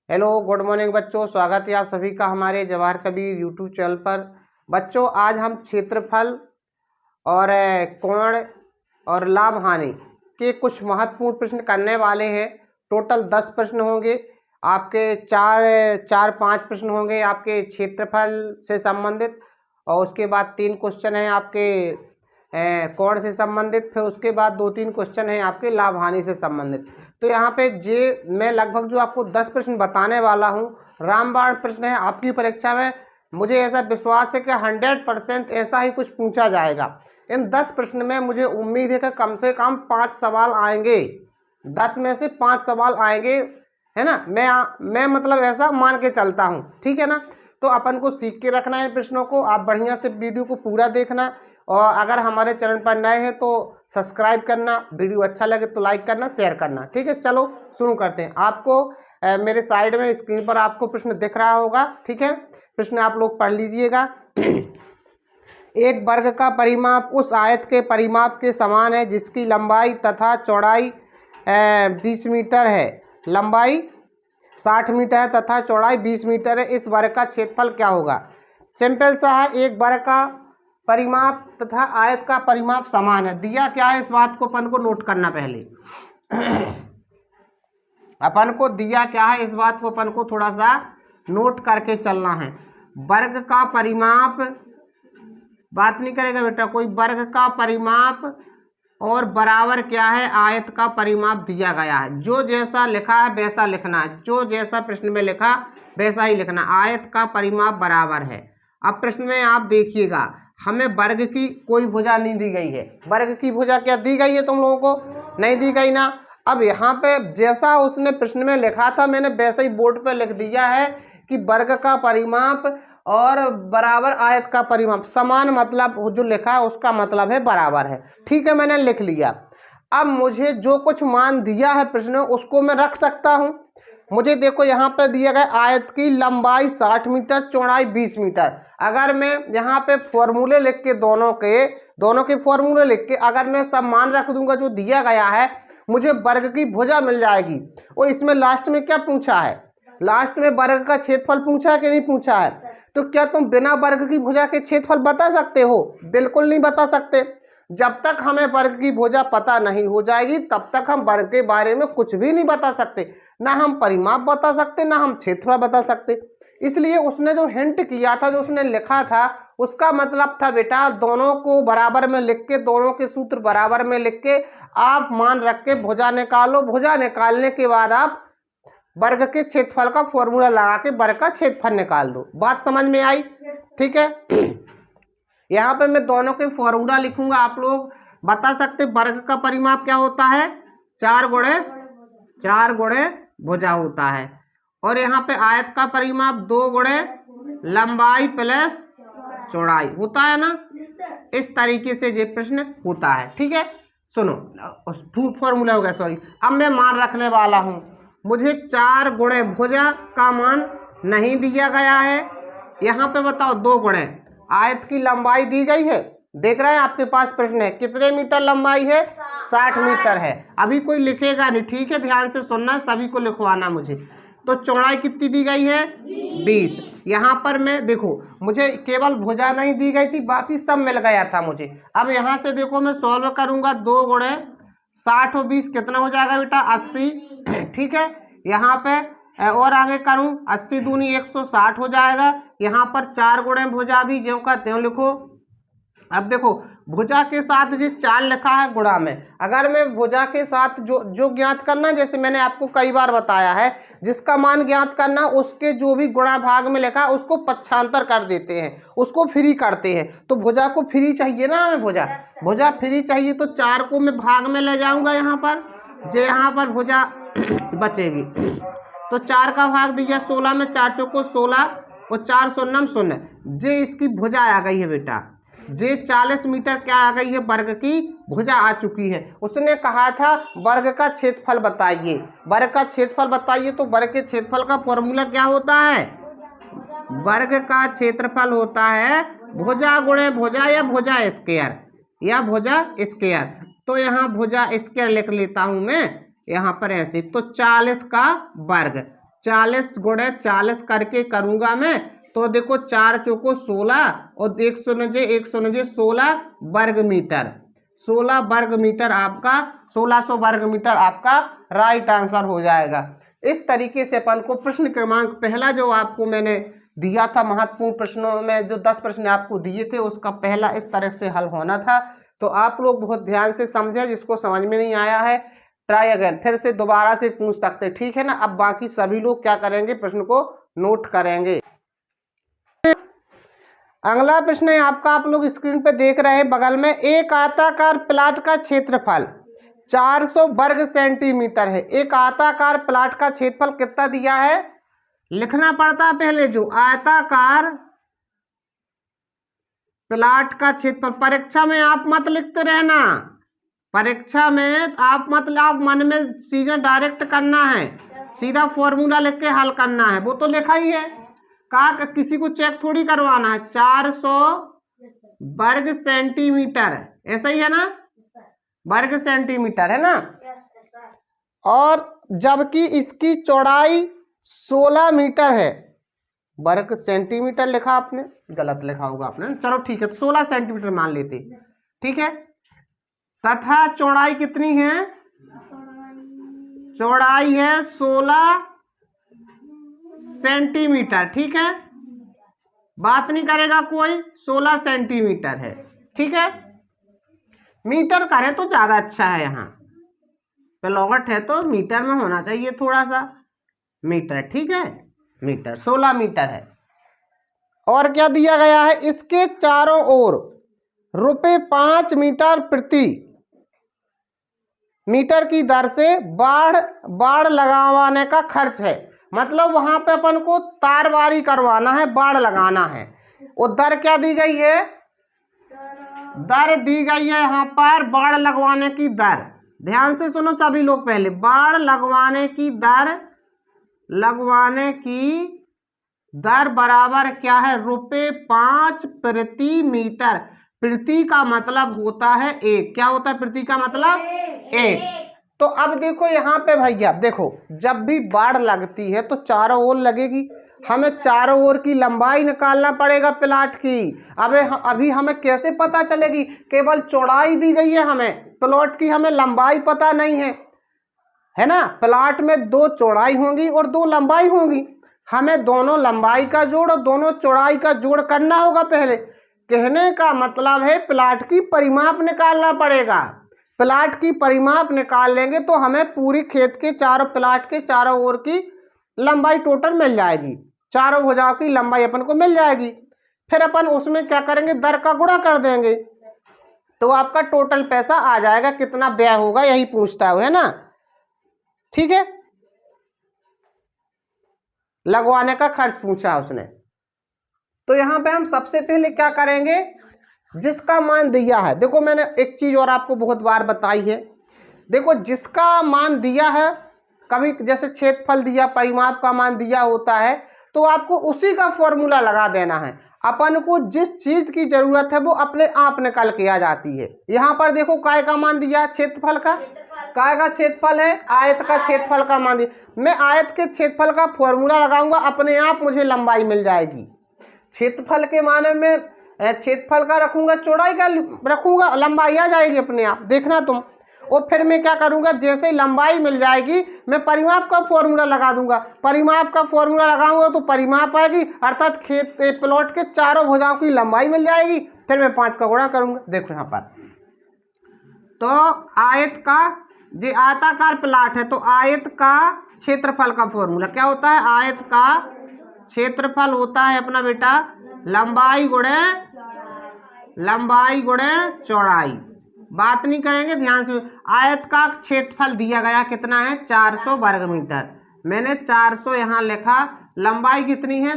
Hello good morning बच्चों, स्वागत है आप सभी का हमारे जवाहर कबीर यूट्यूब चैनल पर। बच्चों आज हम क्षेत्रफल और कोण और लाभ हानि के कुछ महत्वपूर्ण प्रश्न करने वाले हैं। टोटल 10 प्रश्न होंगे आपके, चार पाँच प्रश्न होंगे आपके क्षेत्रफल से संबंधित, और उसके बाद 3 क्वेश्चन हैं आपके कोण से संबंधित, फिर उसके बाद 2-3 क्वेश्चन हैं आपके लाभ हानि से संबंधित। तो यहाँ पे मैं लगभग जो आपको 10 प्रश्न बताने वाला हूँ, रामबाण प्रश्न है। आपकी परीक्षा में मुझे ऐसा विश्वास है कि 100% ऐसा ही कुछ पूछा जाएगा। इन 10 प्रश्न में मुझे उम्मीद है कि कम से कम 5 सवाल आएंगे, 10 में से 5 सवाल आएंगे, है ना। मैं मतलब ऐसा मान के चलता हूँ, ठीक है ना। तो अपन को सीख के रखना है इन प्रश्नों को। आप बढ़िया से वीडियो को पूरा देखना, और अगर हमारे चैनल पर नए हैं तो सब्सक्राइब करना, वीडियो अच्छा लगे तो लाइक करना, शेयर करना, ठीक है। चलो शुरू करते हैं। आपको मेरे साइड में स्क्रीन पर आपको प्रश्न दिख रहा होगा, ठीक है। प्रश्न आप लोग पढ़ लीजिएगा। एक वर्ग का परिमाप उस आयत के परिमाप के समान है जिसकी लंबाई तथा चौड़ाई 20 मीटर है। लंबाई 60 मीटर है तथा चौड़ाई 20 मीटर है। इस वर्ग का क्षेत्रफल क्या होगा। सिंपल सा है, एक वर्ग का परिमाप तथा आयत का परिमाप समान है। दिया क्या है, इस बात को अपन को नोट करना पहले। अपन को दिया क्या है, इस बात को अपन को थोड़ा सा नोट करके चलना है। वर्ग का परिमाप, बात नहीं करेगा बेटा कोई, वर्ग का परिमाप और बराबर क्या है, आयत का परिमाप दिया गया है। जो जैसा लिखा है वैसा लिखना है, जो जैसा प्रश्न में लिखा वैसा ही लिखना। आयत का परिमाप बराबर है। अब प्रश्न में आप देखिएगा, हमें वर्ग की कोई भुजा नहीं दी गई है। वर्ग की भुजा क्या दी गई है तुम लोगों को, नहीं दी गई ना। अब यहाँ पे जैसा उसने प्रश्न में लिखा था मैंने वैसे ही बोर्ड पे लिख दिया है कि वर्ग का परिमाप और बराबर आयत का परिमाप समान, मतलब जो लिखा है उसका मतलब है बराबर है, ठीक है। मैंने लिख लिया। अब मुझे जो कुछ मान दिया है प्रश्न में उसको मैं रख सकता हूँ। मुझे देखो यहाँ पे दिया गया आयत की लंबाई 60 मीटर, चौड़ाई 20 मीटर। अगर मैं यहाँ पे फॉर्मूले लिख के दोनों के फॉर्मूले लिख के अगर मैं सब मान रख दूंगा जो दिया गया है, मुझे वर्ग की भुजा मिल जाएगी। और इसमें लास्ट में क्या पूछा है, लास्ट में वर्ग का क्षेत्रफल पूछा है कि नहीं पूछा है। तो क्या तुम बिना वर्ग की भुजा के क्षेत्रफल बता सकते हो, बिल्कुल नहीं बता सकते। जब तक हमें वर्ग की भुजा पता नहीं हो जाएगी तब तक हम वर्ग के बारे में कुछ भी नहीं बता सकते, ना हम परिमाप बता सकते, ना हम क्षेत्रफल बता सकते। इसलिए उसने जो हिंट किया था, जो उसने लिखा था, उसका मतलब था बेटा दोनों को बराबर में लिख के, दोनों के सूत्र बराबर में लिख के आप मान रख के भुजा निकालो। भुजा निकालने के बाद आप वर्ग के क्षेत्रफल का फॉर्मूला लगा के वर्ग का क्षेत्रफल निकाल दो। बात समझ में आई, ठीक है। यहाँ पे मैं दोनों के फॉर्मूला लिखूंगा, आप लोग बता सकते। वर्ग का परिमाप क्या होता है, 4 गुणे भुजा होता है। और यहाँ पे आयत का परिमाप 2 गुणे लंबाई प्लस चौड़ाई होता है ना। इस तरीके से ये प्रश्न होता है, ठीक है। सुनो, फॉर्मूला हो गया, सॉरी। अब मैं मान रखने वाला हूं, मुझे 4 गुणे भुजा का मान नहीं दिया गया है। यहाँ पे बताओ 2 गुणे आयत की लंबाई दी गई है, देख रहे हैं आपके पास प्रश्न है, कितने मीटर लंबाई है, 60 मीटर है। अभी कोई लिखेगा नहीं, ठीक है, ध्यान से सुनना, सभी को लिखवाना मुझे। तो चौड़ाई कितनी दी गई है, 20। यहाँ पर मैं देखो, मुझे केवल भुजा नहीं दी गई थी, बाकी सब मिल गया था मुझे। अब यहाँ से देखो मैं सॉल्व करूंगा, 2 गुणे 60 और 20 कितना हो जाएगा बेटा, 80, ठीक है। यहाँ पे और आगे करूं, 80 दूनी 160 हो जाएगा। यहाँ पर 4 गुणे भुजा भी ज्यों का त्यों लिखो। अब देखो भुजा के साथ जो 4 लिखा है गुणा में, अगर मैं भुजा के साथ जो ज्ञात करना, जैसे मैंने आपको कई बार बताया है, जिसका मान ज्ञात करना उसके जो भी गुणा भाग में लिखा उसको पक्षांतर कर देते हैं, उसको फ्री करते हैं। तो भुजा को फ्री चाहिए ना हमें, भुजा फ्री चाहिए। तो 4 को मैं भाग में ले जाऊंगा, यहाँ पर भुजा बचेगी। तो 4 का भाग दिया 16 में, 4 चौको 16 और 4 शून्यम 0, जे इसकी भुजा आ गई है बेटा। जे 40 मीटर क्या आ गई है, वर्ग की भुजा आ चुकी है। उसने कहा था वर्ग का क्षेत्रफल बताइए, वर्ग का क्षेत्रफल बताइए। तो वर्ग के क्षेत्रफल का फॉर्मूला क्या होता है, वर्ग का क्षेत्रफल होता है भुजा गुणे भुजा या भुजा स्क्वायर, या भुजा स्क्वायर। तो यहाँ भुजा स्क्वायर लिख लेता हूं मैं, यहाँ पर ऐसे, तो 40 का वर्ग, 40 गुणे 40 करके करूंगा मैं, तो देखो 4 चौको 16 और 16 वर्ग मीटर, 16 वर्ग मीटर आपका 1600 वर्ग मीटर आपका राइट आंसर हो जाएगा। इस तरीके से अपन को प्रश्न क्रमांक पहला जो आपको मैंने दिया था, महत्वपूर्ण प्रश्नों में जो 10 प्रश्न आपको दिए थे, उसका पहला इस तरह से हल होना था। तो आप लोग बहुत ध्यान से समझे, जिसको समझ में नहीं आया है ट्राई अगेन, फिर से दोबारा से पूछ सकते, ठीक है ना। अब बाकी सभी लोग क्या करेंगे, प्रश्न को नोट करेंगे। अगला प्रश्न है आपका, आप लोग स्क्रीन पे देख रहे हैं बगल में, एक आयताकार प्लाट का क्षेत्रफल 400 वर्ग सेंटीमीटर है। एक आयताकार प्लाट का क्षेत्रफल कितना दिया है, लिखना पड़ता है पहले, जो आयताकार प्लाट का क्षेत्रफल। परीक्षा में आप मत लिखते रहना, परीक्षा में आप मतलब आप मन में चीजें डायरेक्ट करना है, सीधा फॉर्मूला लिख के हल करना है, वो तो लिखा ही है, कहा किसी को चेक थोड़ी करवाना है। 400 वर्ग सेंटीमीटर, ऐसा ही है ना, वर्ग सेंटीमीटर है ना, और जबकि इसकी चौड़ाई 16 मीटर है। वर्ग सेंटीमीटर लिखा आपने, गलत लिखा होगा आपने, चलो ठीक है, तो 16 सेंटीमीटर मान लेते, ठीक है। तथा चौड़ाई कितनी है, चौड़ाई है 16 सेंटीमीटर, ठीक है, बात नहीं करेगा कोई, 16 सेंटीमीटर है, ठीक है। मीटर करें तो ज्यादा अच्छा है, यहाँ प्लॉट है तो मीटर में होना चाहिए थोड़ा सा, मीटर, ठीक है, मीटर 16 मीटर है। और क्या दिया गया है, इसके चारों ओर ₹5 मीटर प्रति मीटर की दर से बाड़ लगाने का खर्च है। मतलब वहां पे अपन को तारबारी करवाना है, बाड़ लगाना है। और दर क्या दी गई है, दर दी गई है यहाँ पर बाड़ लगवाने की दर, ध्यान से सुनो सभी लोग, पहले बाड़ लगवाने की दर बराबर क्या है, ₹5 प्रति मीटर। प्रति का मतलब होता है एक, क्या होता है प्रति का मतलब, एक। तो अब देखो यहाँ पे भैया देखो, जब भी बाड़ लगती है तो चारों ओर लगेगी, हमें चारों ओर की लंबाई निकालना पड़ेगा प्लाट की। अभी हमें कैसे पता चलेगी, केवल चौड़ाई दी गई है हमें, प्लॉट की हमें लंबाई पता नहीं है ना। प्लाट में 2 चौड़ाई होंगी और 2 लंबाई होंगी, हमें दोनों लंबाई का जोड़ और दोनों चौड़ाई का जोड़ करना होगा पहले। कहने का मतलब है प्लाट की परिमाप निकालना पड़ेगा। प्लाट की परिमाप निकाल लेंगे तो हमें पूरी खेत के चारों प्लाट के चारों ओर की लंबाई टोटल मिल जाएगी, चारों भुजाओं की लंबाई अपन को मिल जाएगी। फिर अपन उसमें क्या करेंगे, दर का गुणा कर देंगे, तो आपका टोटल पैसा आ जाएगा, कितना व्यय होगा यही पूछता है ना, ठीक है। लगवाने का खर्च पूछा उसने, तो यहाँ पे हम सबसे पहले क्या करेंगे, जिसका मान दिया है, देखो मैंने एक चीज और आपको बहुत बार बताई है, देखो जिसका मान दिया है, कभी जैसे क्षेत्रफल दिया, परिमाप का मान दिया होता है, तो आपको उसी का फॉर्मूला लगा देना है। अपन को जिस चीज की जरूरत है वो अपने आप निकल के आ जाती है। यहाँ पर देखो काय का मान दिया, क्षेत्रफल का, काय का क्षेत्रफल है, आयत का क्षेत्रफल का मान दिया, मैं आयत के क्षेत्रफल का फॉर्मूला लगाऊंगा, अपने आप मुझे लंबाई मिल जाएगी। क्षेत्रफल के माने में क्षेत्रफल का रखूंगा, चौड़ाई का रखूंगा, लंबाई आ जाएगी अपने आप, देखना तुम। और फिर मैं क्या करूंगा, जैसे लंबाई मिल जाएगी मैं परिमाप का फॉर्मूला लगा दूंगा, परिमाप का फॉर्मूला लगाऊंगा तो परिमाप आएगी, अर्थात खेत प्लॉट के चारों भुजाओं की लंबाई मिल जाएगी। फिर मैं 5 का गुणा करूंगा, देखो यहाँ पर, तो आयत का, जो आयताकार प्लाट है तो आयत का क्षेत्रफल का फॉर्मूला क्या होता है, आयत का क्षेत्रफल होता है अपना बेटा लंबाई गुणे चौड़ाई। बात नहीं करेंगे, ध्यान से। आयत का क्षेत्रफल दिया गया कितना है, 400 वर्ग मीटर, मैंने 400 यहाँ लिखा। लंबाई कितनी है,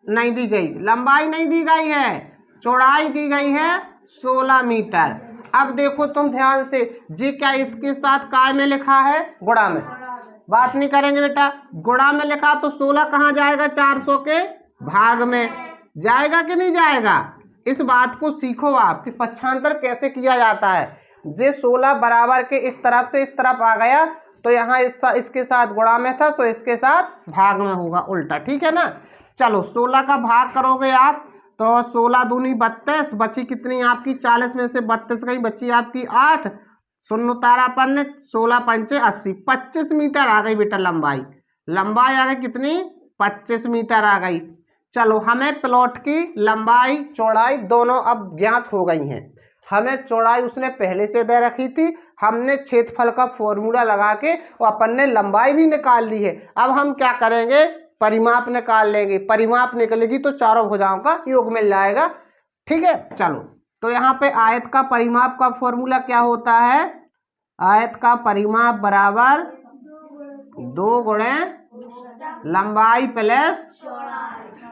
नहीं दी गई, लंबाई नहीं दी गई है, चौड़ाई दी गई है 16 मीटर। अब देखो तुम ध्यान से, जी क्या इसके साथ काय में लिखा है, गुणा में, बात नहीं करेंगे बेटा, गुणा में लिखा तो 16 कहाँ जाएगा, 400 के भाग में जाएगा कि नहीं जाएगा। इस बात को सीखो आप कि पक्षांतर कैसे किया जाता है। जे 16 बराबर के इस तरफ से इस तरफ आ गया तो यहाँ इसके साथ गुणा में था, तो इसके साथ भाग में होगा उल्टा। ठीक है ना। चलो 16 का भाग करोगे आप तो 16 दूनी 32, बची कितनी आपकी 40 में से 32 गई, बची आपकी 8, शून्य उतारा अपन ने, 16 पंचे 80, 25 मीटर आ गई बेटा लंबाई। लंबाई आ गई कितनी 25 मीटर आ गई। चलो हमें प्लॉट की लंबाई चौड़ाई दोनों अब ज्ञात हो गई हैं। हमें चौड़ाई उसने पहले से दे रखी थी, हमने क्षेत्रफल का फॉर्मूला लगा के और अपन ने लंबाई भी निकाल ली है। अब हम क्या करेंगे, परिमाप निकाल लेंगे। परिमाप निकलेगी तो चारों भुजाओं का योग मिल जाएगा। ठीक है। चलो तो यहाँ पे आयत का परिमाप का फॉर्मूला क्या होता है, आयत का परिमाप बराबर 2 गुणे लंबाई प्लस,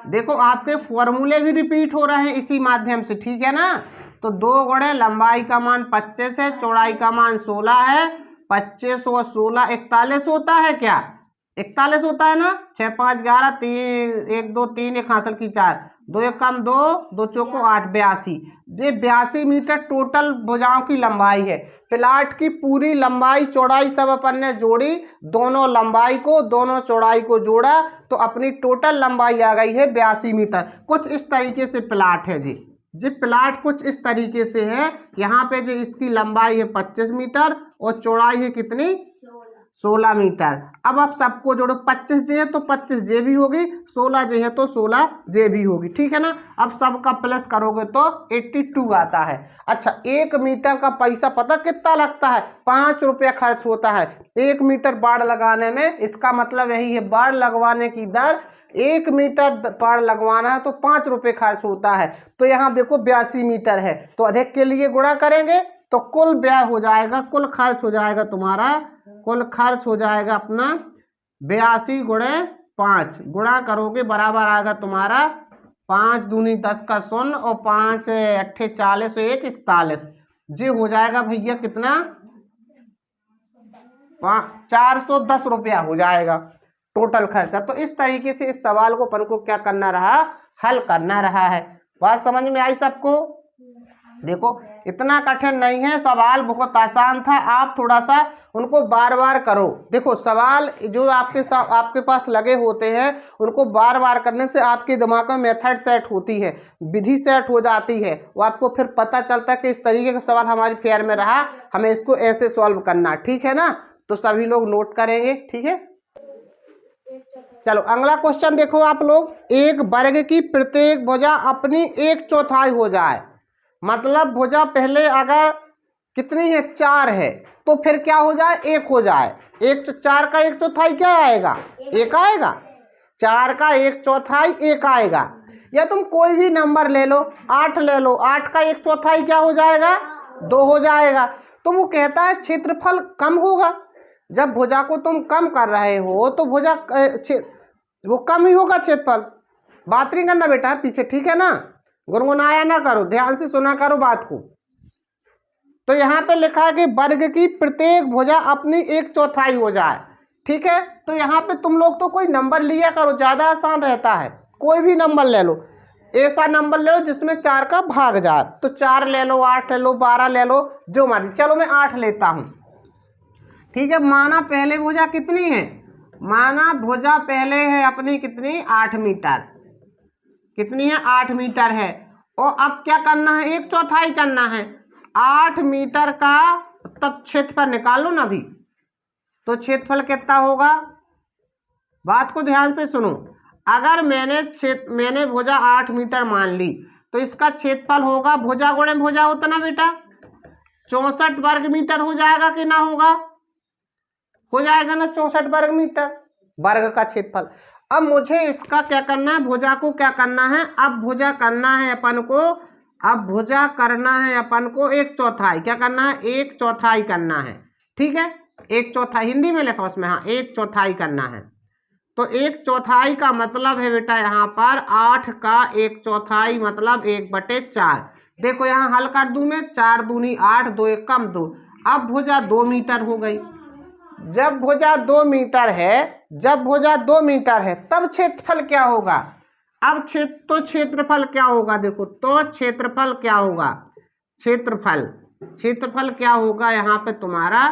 देखो आपके फॉर्मूले भी रिपीट हो रहे हैं इसी माध्यम से। ठीक है ना। तो 2 गुणे लंबाई का मान 25 है, चौड़ाई का मान 16 है। 25 और 16 41 होता है क्या, 41 होता है ना। 6 5 11, 3 1 2 3 1 हासिल की 4, 2 1 कम 2, 2 चौको 8, 82। ये 82 मीटर टोटल भुजाओं की लंबाई है। प्लाट की पूरी लंबाई चौड़ाई सब अपन ने जोड़ी, दोनों लंबाई को दोनों चौड़ाई को जोड़ा तो अपनी टोटल लंबाई आ गई है 82 मीटर। कुछ इस तरीके से प्लाट है जी प्लाट कुछ इस तरीके से है। यहाँ पे जो इसकी लंबाई है 25 मीटर और चौड़ाई है कितनी 16 मीटर। अब आप सबको जोड़ो, 25 जे है तो 25 जे भी होगी, 16 जे है तो 16 जे भी होगी। ठीक है ना। अब सबका प्लस करोगे तो 82 आता है। अच्छा 1 मीटर का पैसा पता कितना लगता है, 5 रुपया खर्च होता है 1 मीटर बाड़ लगाने में। इसका मतलब यही है, बाड़ लगवाने की दर 1 मीटर बाड़ लगवाना है तो 5 रुपये खर्च होता है। तो यहाँ देखो 82 मीटर है, तो अधिक के लिए गुणा करेंगे तो कुल व्यय हो जाएगा, कुल खर्च हो जाएगा तुम्हारा, कुल खर्च हो जाएगा अपना 82 गुणे 5, गुणा करोगे बराबर आएगा तुम्हारा 5 दूनी 10 का 0 और 5 8 40 और 1 41। जी हो जाएगा भैया कितना 410 रुपया हो जाएगा टोटल खर्चा। तो इस तरीके से इस सवाल को अपन को क्या करना रहा, हल करना रहा है। बात समझ में आई सबको। देखो इतना कठिन नहीं है, सवाल बहुत आसान था। आप थोड़ा सा उनको बार बार करो। देखो सवाल जो आपके पास लगे होते हैं उनको बार बार करने से आपके दिमाग में मेथड सेट होती है, विधि सेट हो जाती है। वो आपको फिर पता चलता है कि इस तरीके का सवाल हमारी फेयर में रहा, हमें इसको ऐसे सॉल्व करना। ठीक है ना। तो सभी लोग नोट करेंगे। ठीक है। चलो अगला क्वेश्चन देखो आप लोग, एक वर्ग की प्रत्येक भुजा अपनी 1/4 हो जाए। मतलब भुजा पहले अगर कितनी है 4 है तो फिर क्या हो जाए 1 हो जाए। 4 का 1/4 क्या आएगा 1 आएगा, 4 का 1/4 1 आएगा। या तुम कोई भी नंबर ले लो, 8 ले लो, 8 का 1/4 क्या हो जाएगा 2 हो जाएगा। तो वो कहता है क्षेत्रफल कम होगा। जब भुजा को तुम कम कर रहे हो तो भुजा वो कम ही होगा क्षेत्रफल। बात नहीं करना बेटा पीछे। ठीक है ना। गुनगुनाया ना करो, ध्यान से सुना करो बात को। तो यहाँ पे लिखा है कि वर्ग की प्रत्येक भुजा अपनी 1/4 हो जाए। ठीक है। तो यहाँ पे तुम लोग तो कोई नंबर लिया करो, ज़्यादा आसान रहता है। कोई भी नंबर ले लो, ऐसा नंबर ले लो जिसमें 4 का भाग जाए। तो 4 ले लो, 8 ले लो, 12 ले लो, जो मर्जी। चलो मैं 8 लेता हूँ। ठीक है। माना पहले भुजा कितनी है, माना भुजा पहले है अपनी कितनी 8 मीटर, कितनी है 8 मीटर है। और अब क्या करना है 1/4 करना है। 8 मीटर का तब क्षेत्रफल निकाल लो ना अभी। तो क्षेत्रफल कितना होगा, बात को ध्यान से सुनो। अगर मैंने भुजा 8 मीटर मान ली तो इसका क्षेत्रफल होगा, भुजा गुणे भुजा होता ना बेटा, 64 वर्ग मीटर हो जाएगा कि ना होगा, हो जाएगा ना 64 वर्ग मीटर वर्ग का क्षेत्रफल। अब मुझे इसका क्या करना है, भुजा को क्या करना है, अब भुजा करना है अपन को, अब भुजा करना है अपन को 1/4, क्या करना है 1/4 करना है। ठीक है। 1/4 हिंदी में लिखा उसमें, हाँ 1/4 करना है। तो 1/4 का मतलब है बेटा यहाँ पर 8 का 1/4 मतलब 1/4। देखो यहाँ हल कर दूं मैं, 4 दूनी 8, 2 1 कम 2। अब भुजा 2 मीटर हो गई। जब भुजा 2 मीटर है, जब भुजा 2 मीटर है तब क्षेत्रफल क्या होगा। अब क्षेत्रफल क्या होगा, देखो तो क्षेत्रफल क्या होगा, क्षेत्रफल क्या होगा यहाँ पे तुम्हारा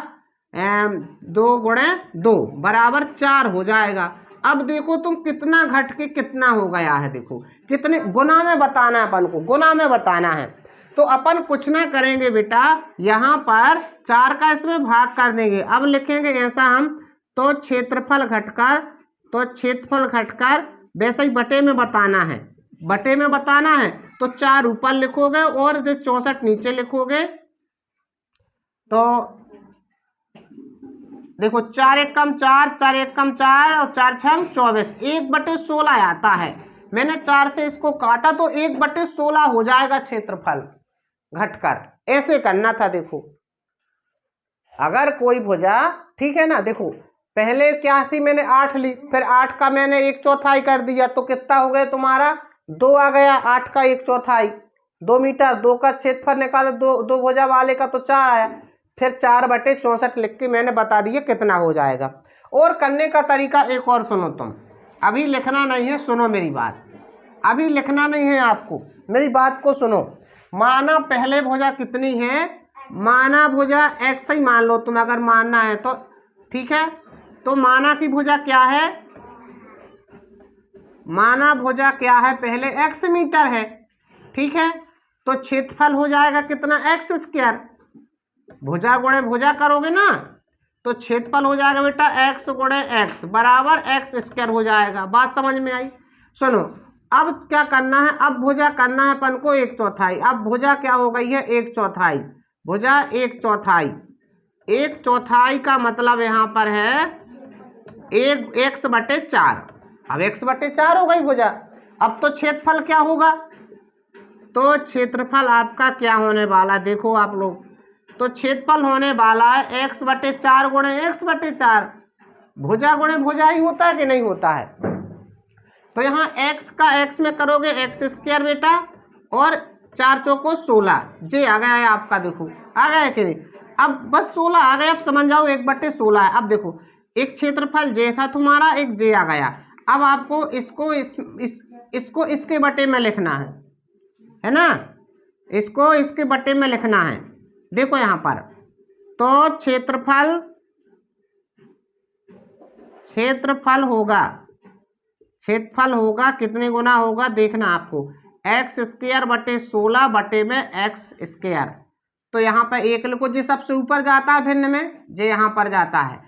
2 गुणे 2 बराबर 4 हो जाएगा। अब देखो तुम कितना घट के कितना हो गया है, देखो कितने गुना में बताना है, अपन को गुना में बताना है। तो अपन कुछ ना करेंगे बेटा, यहाँ पर 4 का इसमें भाग कर देंगे। अब लिखेंगे ऐसा हम, तो क्षेत्रफल घटकर वैसे ही बटे में बताना है, बटे में बताना है। तो 4 ऊपर लिखोगे और जो 64 नीचे लिखोगे। तो देखो 4 एक कम 4, 4 एक कम 4 और 4 छंग 24, 1/16 आता है। मैंने 4 से इसको काटा तो 1/16 हो जाएगा क्षेत्रफल घटकर। ऐसे करना था। देखो अगर कोई भुजा, ठीक है ना, देखो पहले क्या थी, मैंने 8 ली, फिर 8 का मैंने 1/4 कर दिया, तो कितना हो गया तुम्हारा 2 आ गया। 8 का 1/4 2 मीटर, 2 का क्षेत्रफल निकालो, दो भुजा वाले का तो 4 आया। फिर 4/64 लिख के मैंने बता दिया कितना हो जाएगा। और करने का तरीका एक और सुनो, तुम अभी लिखना नहीं है, सुनो मेरी बात, अभी लिखना नहीं है आपको, मेरी बात को सुनो। माना पहले भुजा कितनी है, माना भुजा x ही मान लो तुम, अगर मानना है तो ठीक है। तो माना की भुजा क्या है, माना भुजा क्या है, पहले x मीटर है, ठीक है। तो क्षेत्रफल हो जाएगा कितना, x²। भुजा गुणे भुजा करोगे ना, तो क्षेत्रफल हो जाएगा बेटा x गुणे x बराबर x² हो जाएगा। बात समझ में आई। सुनो अब क्या करना है, अब भुजा करना है अपन को 1/4। अब भुजा क्या हो गई है, 1/4, भुजा 1/4। 1/4 का मतलब यहाँ पर है 1x/4। अब x/4 हो गई भुजा। अब तो क्षेत्रफल क्या होगा, तो क्षेत्रफल आपका क्या होने वाला, देखो आप लोग, तो क्षेत्रफल होने वाला है x/4 गुणे x/4। भुजा गुणे भुजा ही होता है कि नहीं होता है। तो यहाँ x का x में करोगे x² बेटा, और 4 चौको 16, जे आ गया है आपका, देखो आ गया है कि नहीं। अब बस 16 आ गया, अब समझ जाओ 1/16 है। अब देखो एक क्षेत्रफल जे था तुम्हारा, एक जे आ गया। अब आपको इसको इसके बटे में लिखना है ना, इसको इसके बटे में लिखना है। देखो यहाँ पर तो क्षेत्रफल होगा कितने गुना होगा, देखना आपको, x²/16 बटे में x²। तो यहाँ पर एक लिखो, जी सबसे ऊपर जाता है भिन्न में, जे यहाँ पर जाता है।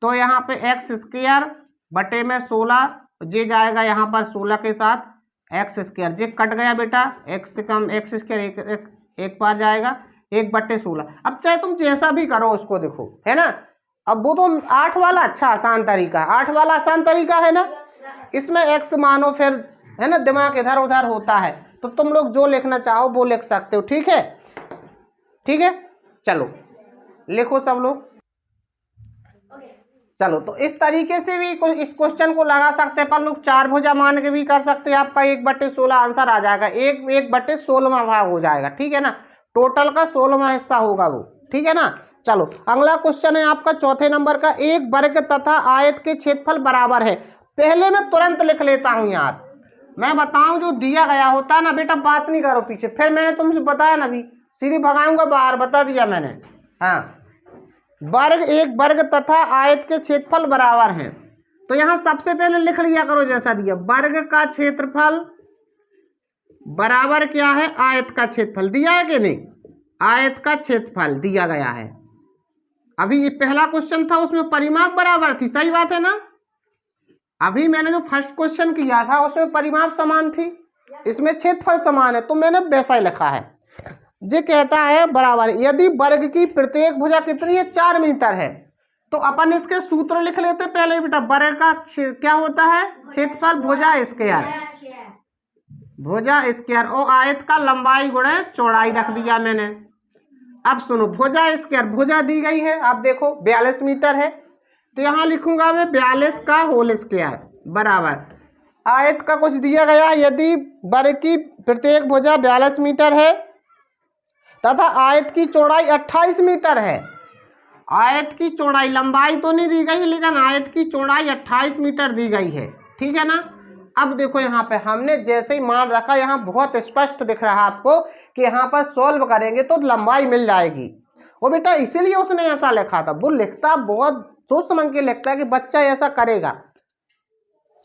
तो यहाँ पे x² बटे में 16, जे जाएगा यहाँ पर 16 के साथ x², जे कट गया बेटा, x से कम x² एक बार जाएगा 1/16। अब चाहे तुम जैसा भी करो उसको, देखो है ना। अब वो तो 8 वाला अच्छा आसान तरीका, 8 वाला आसान तरीका है ना, इसमें x मानो, फिर है ना दिमाग इधर उधर होता है, तो तुम लोग जो लिखना चाहो वो लिख सकते हो, ठीक है, ठीक है। चलो लिखो सब लोग। चलो तो इस तरीके से भी इस क्वेश्चन को लगा सकते हैं अपन लोग, 4 भुजा मान के भी कर सकते हैं। आपका 1/16 आंसर आ जाएगा, 1/16 भाग हो जाएगा, ठीक है ना। टोटल का 16वां हिस्सा होगा वो, ठीक है ना। चलो अगला क्वेश्चन है आपका चौथे नंबर का, एक वर्ग तथा आयत के क्षेत्रफल बराबर है। पहले मैं तुरंत लिख लेता हूं यार, मैं बताऊं जो दिया गया होता है ना बेटा, बात नहीं करो पीछे, फिर मैंने तुमसे बताया ना, भी सीधी भगाऊंगा बाहर, बता दिया मैंने। हाँ, एक वर्ग तथा आयत के क्षेत्रफल बराबर हैं। तो यहां सबसे पहले लिख लिया करो जैसा दिया, वर्ग का क्षेत्रफल बराबर क्या है, आयत का क्षेत्रफल। दिया है कि नहीं, आयत का क्षेत्रफल दिया गया है। अभी ये पहला क्वेश्चन था उसमें परिमाप बराबर थी, सही बात है ना। अभी मैंने जो फर्स्ट क्वेश्चन किया था उसमें परिमाप समान थी, इसमें क्षेत्रफल समान है, तो मैंने वैसा ही लिखा है। ये कहता है बराबर, यदि वर्ग की प्रत्येक भुजा कितनी है, 4 मीटर है, तो अपन इसके सूत्र लिख लेते पहले बेटा। वर्ग का क्या होता है, क्षेत्रफल भुजा स्क्वायर, भुजा स्क्वायर, और आयत का लंबाई गुणे चौड़ाई रख दिया मैंने। अब सुनो, भुजा स्क्वायर, भुजा दी गई है, आप देखो 42 मीटर है, तो यहाँ लिखूंगा मैं 42 का होल स्क्वायर बराबर आयत का कुछ दिया गया, यदि वर्ग की प्रत्येक भुजा 42 मीटर है तथा आयत की चौड़ाई 28 मीटर है। आयत की चौड़ाई, लंबाई तो नहीं दी गई, लेकिन आयत की चौड़ाई 28 मीटर दी गई है, ठीक है ना। अब देखो यहाँ पे हमने जैसे ही मान रखा, यहाँ बहुत स्पष्ट दिख रहा है आपको कि यहाँ पर सॉल्व करेंगे तो लंबाई मिल जाएगी। वो बेटा इसीलिए उसने ऐसा लिखा था। वो लिखता बहुत सोच समझ के लिखता है कि बच्चा ऐसा करेगा।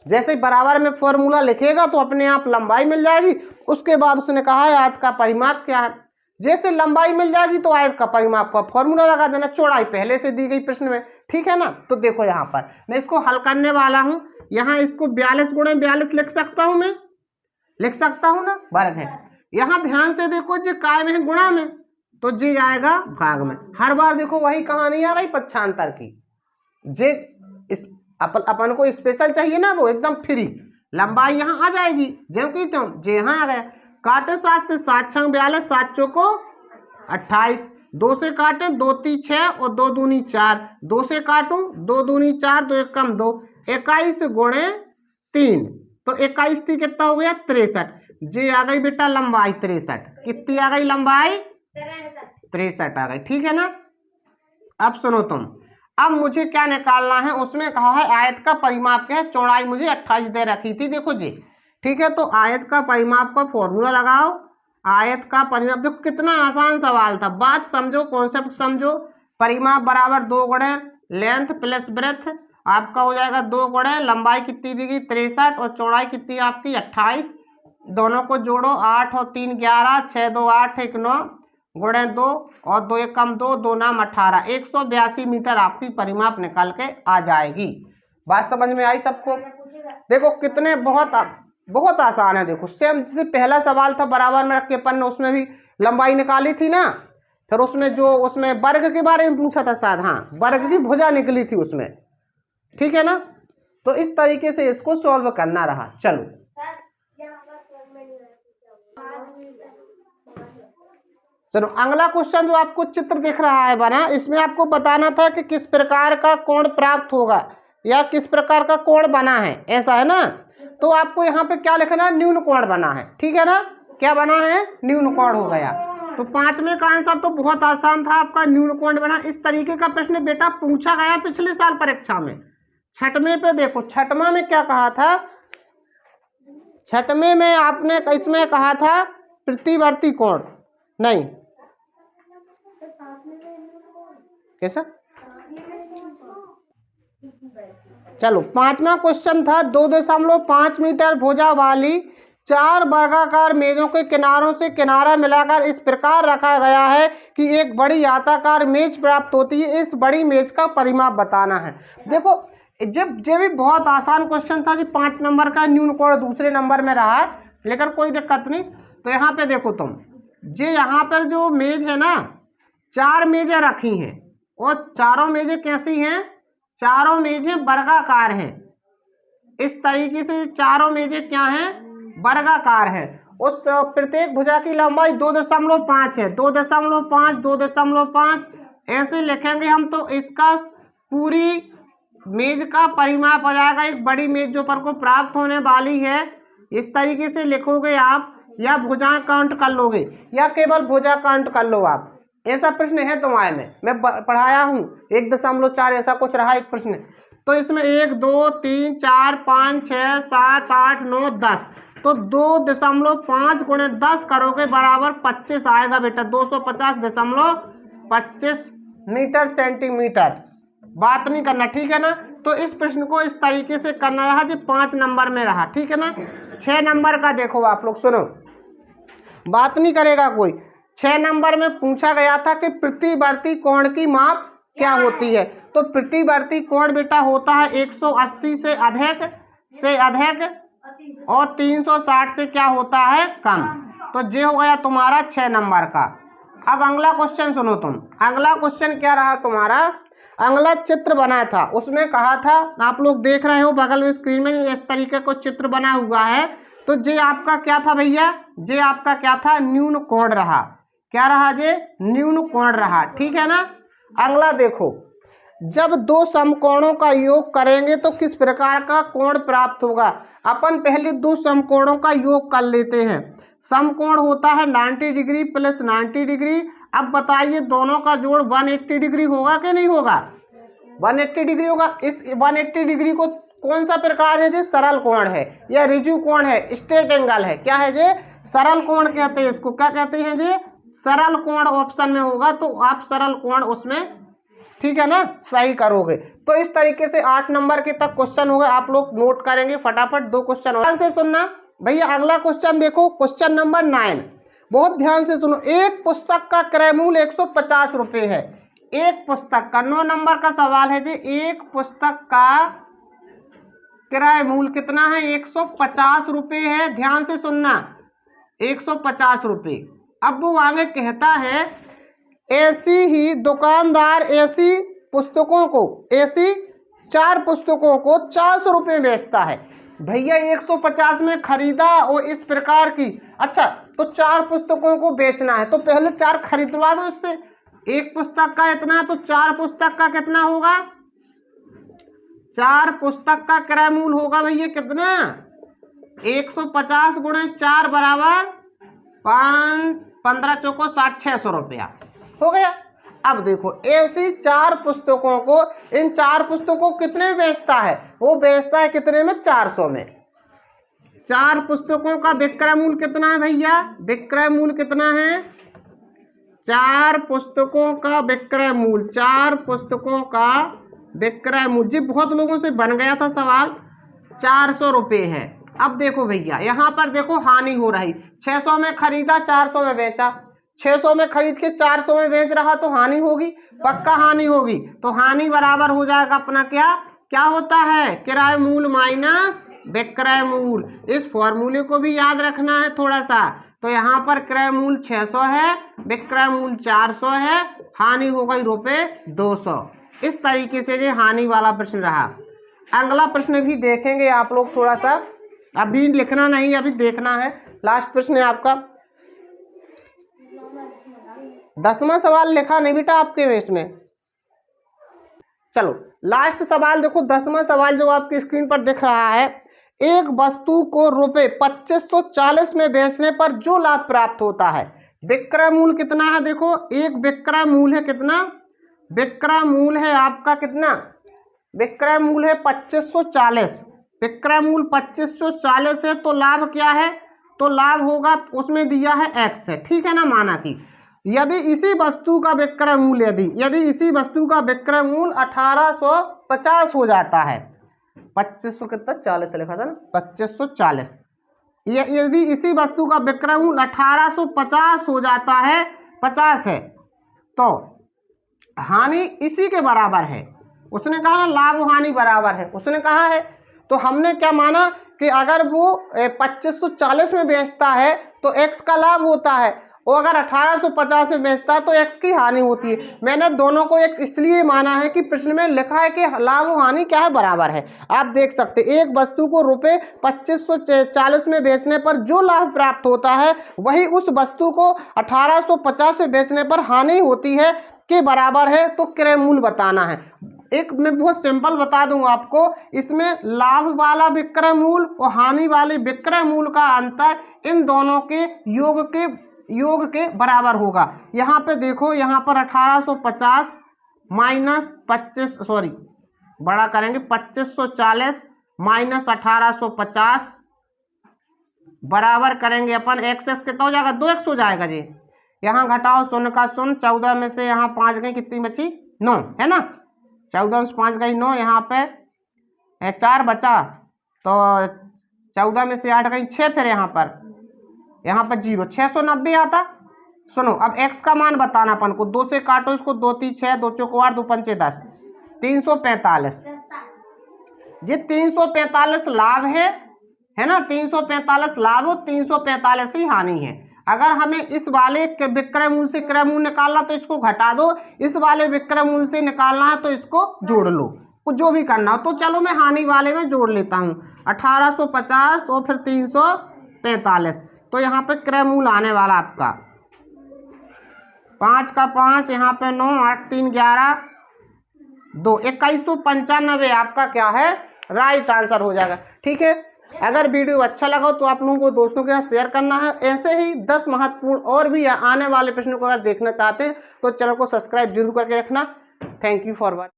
जैसे बराबर में फॉर्मूला लिखेगा तो अपने आप लंबाई मिल जाएगी। उसके बाद उसने कहा है आयत का परिमाप क्या है। जैसे लंबाई मिल जाएगी तो आयत का परिमाप का फॉर्मूला लगा देना। चौड़ाई पहले से दी गई प्रश्न में, ठीक है ना। तो देखो यहाँ पर मैं इसको हल करने वाला हूं। यहाँ इसको 42 गुणे 42 लिख सकता हूं, मैं लिख सकता हूं ना, वर्ग है। यहाँ ध्यान से देखो जो काय में है गुणा में, तो जी जाएगा भाग में। हर बार देखो वही कहानी आ रही पक्षांतर की। जे इस अपन को स्पेशल चाहिए ना, वो एकदम फ्री लंबाई यहाँ आ जाएगी। जो कि तुम जे यहाँ आ गया, काटे 7 से 7 छंग 42, 7 चौको 28, 2 से काटे 2 3 6 और 2 दूनी 4, 2 से काटूं 2 दूनी 4, 2 एक कम 2, 21 गुणे 3, तो 21 थी कितना हो गया 63। जे आ गई बेटा लंबाई 63। कितनी आ गई लंबाई 63 आ गई, ठीक है ना। अब सुनो तुम, अब मुझे क्या निकालना है, उसमें कहा है आयत का परिमाप क्या है। चौड़ाई मुझे 28 दे रखी थी, देखो जी, ठीक है। तो आयत का परिमाप का फॉर्मूला लगाओ। आयत का परिमाप, देखो कितना आसान सवाल था, बात समझो, कॉन्सेप्ट समझो। परिमाप बराबर 2 गुणे लेंथ प्लस ब्रेथ, आपका हो जाएगा 2 गुणे लंबाई कितनी दी गई 63 और चौड़ाई कितनी आपकी 28। दोनों को जोड़ो, 8 और 3 11, 6 2 8 1 9 गुणे 2 और 2 एक कम 2, 2 नाम 18, 182 मीटर आपकी परिमाप निकाल के आ जाएगी। बात समझ में आई सबको। देखो कितने बहुत आसान है। देखो सेम जैसे पहला सवाल था बराबर में रख के अपन ने उसमें भी लंबाई निकाली थी ना, फिर उसमें वर्ग के बारे में पूछा था शायद, हाँ वर्ग की भुजा निकली थी उसमें, ठीक है ना। तो इस तरीके से इसको सॉल्व करना रहा। चलो अगला क्वेश्चन जो आपको चित्र दिख रहा है बना, इसमें आपको बताना था कि किस प्रकार का कोण प्राप्त होगा या किस प्रकार का कोण बना है, ऐसा है ना। तो आपको यहाँ पे क्या लिखना है, न्यून कोण बना है, ठीक है ना। क्या बना है, न्यून कोण हो गया। तो 5वें का आंसर तो बहुत आसान था आपका, न्यून कोण बना। इस तरीके का प्रश्न बेटा पूछा गया पिछले साल परीक्षा में। 6वें पे देखो, 6वां में क्या कहा था, 6वें में आपने इसमें कहा था प्रतिवर्ती कोण, नहीं कैसा, चलो 5वां क्वेश्चन था 2.5 मीटर भुजा वाली 4 वर्गाकार मेजों के किनारों से किनारा मिलाकर इस प्रकार रखा गया है कि एक बड़ी आयताकार मेज प्राप्त होती है। इस बड़ी मेज का परिमाप बताना है। देखो जब भी बहुत आसान क्वेश्चन था जी, 5 नंबर का न्यून कोण दूसरे नंबर में रहा, लेकिन कोई दिक्कत नहीं। तो यहाँ पे देखो तुम, जे यहाँ पर जो मेज है ना, 4 मेजें रखी हैं और चारों मेजें कैसी हैं, चारों मेजें वर्गाकार हैं। इस तरीके से चारों मेजें क्या हैं, वर्गाकार हैं। उस प्रत्येक भुजा की लंबाई 2.5 है, 2.5 2.5 ऐसे लिखेंगे हम। तो इसका पूरी मेज का परिमाप आ जाएगा। एक बड़ी मेज जो पर को प्राप्त होने वाली है, इस तरीके से लिखोगे आप, या भुजा काउंट कर लोगे या केवल भुजा काउंट कर लो आप। ऐसा प्रश्न है तुम्हारे में, मैं पढ़ाया हूँ 1.4 ऐसा कुछ रहा एक प्रश्न। तो इसमें 1 2 3 4 5 6 7 8 9 10, तो 2.5 गुणे 10 करोगे बराबर 25 आएगा बेटा, 250.25 मीटर सेंटीमीटर। बात नहीं करना, ठीक है ना। तो इस प्रश्न को इस तरीके से करना रहा जी, 5 नंबर में रहा, ठीक है ना। 6 नंबर का देखो आप लोग, सुनो, बात नहीं करेगा कोई। 6 नंबर में पूछा गया था कि प्रतिवर्ती कोण की माप क्या होती है। तो प्रतिवर्ती कोण बेटा होता है 180 से अधिक और 360 से क्या होता है, कम। तो ये हो गया तुम्हारा 6 नंबर का। अब अगला क्वेश्चन सुनो तुम। अगला क्वेश्चन क्या रहा तुम्हारा, अगला चित्र बना था, उसमें कहा था, आप लोग देख रहे हो बगल में स्क्रीन में इस तरीके को चित्र बना हुआ है। तो ये आपका क्या था भैया, ये आपका क्या था, न्यून कोण रहा। क्या रहा ये, न्यून कोण रहा, ठीक है ना। अगला देखो, जब 2 समकोणों का योग करेंगे तो किस प्रकार का कोण प्राप्त होगा। अपन पहले 2 समकोणों का योग कर लेते हैं। समकोण होता है 90 डिग्री प्लस 90 डिग्री। अब बताइए दोनों का जोड़ 180 डिग्री होगा कि नहीं होगा, 180 डिग्री होगा। इस 180 डिग्री को कौन सा प्रकार है जी, सरल कोण है या रिजु कोण है, स्ट्रेट एंगल है। क्या है जी, सरल कोण कहते हैं इसको। क्या कहते हैं जी, सरल कोण ऑप्शन में होगा तो आप सरल कोण उसमें, ठीक है ना, सही करोगे। तो इस तरीके से 8 नंबर के तक क्वेश्चन हो गए, आप लोग नोट करेंगे फटाफट। 2 क्वेश्चन और से सुनना भैया। अगला क्वेश्चन देखो, क्वेश्चन नंबर 9, बहुत ध्यान से सुनो। एक पुस्तक का क्रय मूल्य 150 रुपये है। एक पुस्तक का 9 नंबर का सवाल है जी। एक पुस्तक का क्रय मूल्य कितना है? 150 रुपये है। ध्यान से सुनना, 150 रुपये। अब वो आगे कहता है ऐसी ही दुकानदार ऐसी पुस्तकों को, ऐसी 4 पुस्तकों को 400 रुपये बेचता है। भैया 150 में खरीदा और इस प्रकार की, अच्छा तो 4 पुस्तकों को बेचना है तो पहले 4 खरीदवा दो इससे। एक पुस्तक का इतना है तो 4 पुस्तक का कितना होगा? 4 पुस्तक का क्रय मूल्य होगा भैया कितना? 150 गुणे 4 बराबर 5, 15 चौको 60, 600 रुपया हो गया। अब देखो ऐसी 4 पुस्तकों को, इन 4 पुस्तकों को कितने में बेचता है? वो बेचता है कितने में? 400 में। 4 पुस्तकों का विक्रय मूल्य कितना है भैया? विक्रय मूल्य कितना है? 4 पुस्तकों का विक्रय मूल्य, 4 पुस्तकों का विक्रय मूल्य जी बहुत लोगों से बन गया था सवाल, 400 रुपये है। अब देखो भैया यहाँ पर देखो हानि हो रही, 600 में खरीदा 400 में बेचा, 600 में खरीद के 400 में बेच रहा तो हानि होगी, पक्का हानि होगी। तो हानि बराबर हो जाएगा अपना क्या क्या होता है? किराए मूल्य माइनस विक्रय मूल्य। इस फॉर्मूले को भी याद रखना है थोड़ा सा। तो यहाँ पर क्रय मूल्य 600 है, विक्रय मूल्य 400 है, हानि हो गई रुपये 200। इस तरीके से ये हानि वाला प्रश्न रहा। अगला प्रश्न भी देखेंगे आप लोग थोड़ा सा, अभी लिखना नहीं, अभी देखना है। लास्ट प्रश्न है आपका 10वां सवाल। लिखा नहीं बेटा आपके में इसमें? चलो लास्ट सवाल देखो, 10वां सवाल जो आपकी स्क्रीन पर दिख रहा है। एक वस्तु को रुपये 2540 में बेचने पर जो लाभ प्राप्त होता है, विक्रय मूल्य कितना है? देखो एक विक्रय मूल्य है कितना? विक्रय मूल्य है आपका कितना? विक्रय मूल्य है 2540। विक्रय मूल्य 2540 है तो लाभ क्या है? तो लाभ होगा, उसमें दिया है x है, ठीक है ना। माना कि यदि इसी वस्तु का विक्रय मूल्य यदि इसी वस्तु का विक्रय मूल्य 1850 हो जाता है, 2500 कितना 40 लिखा था ना, 2540। यदि इसी वस्तु का विक्रय मूल्य 1850 हो जाता है, 50 है, तो हानि इसी के बराबर है। उसने कहा ना लाभ हानि बराबर है, उसने कहा है। तो हमने क्या माना कि अगर वो 2540 में बेचता है तो x का लाभ होता है, और अगर 1850 में बेचता है तो x की हानि होती है। मैंने दोनों को x इसलिए माना है कि प्रश्न में लिखा है कि लाभ और हानि क्या है? बराबर है। आप देख सकते एक वस्तु को रुपये 2540 में बेचने पर जो लाभ प्राप्त होता है वही उस वस्तु को 1850 में बेचने पर हानि होती है के बराबर है। तो क्रय मूल्य बताना है। एक मैं बहुत सिंपल बता दूं आपको, इसमें लाभ वाला विक्रय मूल्य और हानि वाले विक्रय मूल्य का अंतर इन दोनों के योग के बराबर होगा। यहाँ पे देखो, यहाँ पर 1850 माइनस 25, सॉरी बड़ा करेंगे, 2540 माइनस 1850 बराबर करेंगे अपन एक्स कितना हो जाएगा? 2x हो जाएगा जी। यहाँ घटाओ शून्य का शून्य, 14 में से यहाँ 5 गई, कितनी बची? 9 है ना। 14 से 5 गई 9, यहाँ पे 4 बचा, तो 14 में से 8 गई 6, फिर यहाँ पर 0, 690 आता। सुनो अब x का मान बताना अपन को, 2 से काटो इसको, 2 3 6, 2 चौको 8, 2 पंचे 10, 345। ये 345 लाभ है ना, 345 लाभ हो, 345 ही हानि है। अगर हमें इस वाले विक्रय मूल्य से क्रय मूल्य निकालना तो इसको घटा दो, इस वाले विक्रय मूल्य से निकालना है तो इसको जोड़ लो, कुछ जो भी करना हो। तो चलो मैं हानि वाले में जोड़ लेता हूँ, 1850 और फिर 345। तो यहाँ पे क्रय मूल्य आने वाला आपका 5 का 5, यहाँ पे 9, 8 3 11 2, 2195 आपका क्या है? राइट आंसर हो जाएगा। ठीक है, अगर वीडियो अच्छा लगा तो आप लोगों को दोस्तों के साथ शेयर करना है। ऐसे ही 10 महत्वपूर्ण और भी आने वाले प्रश्नों को अगर देखना चाहते हैं तो चैनल को सब्सक्राइब जरूर करके रखना। Thank you for watching.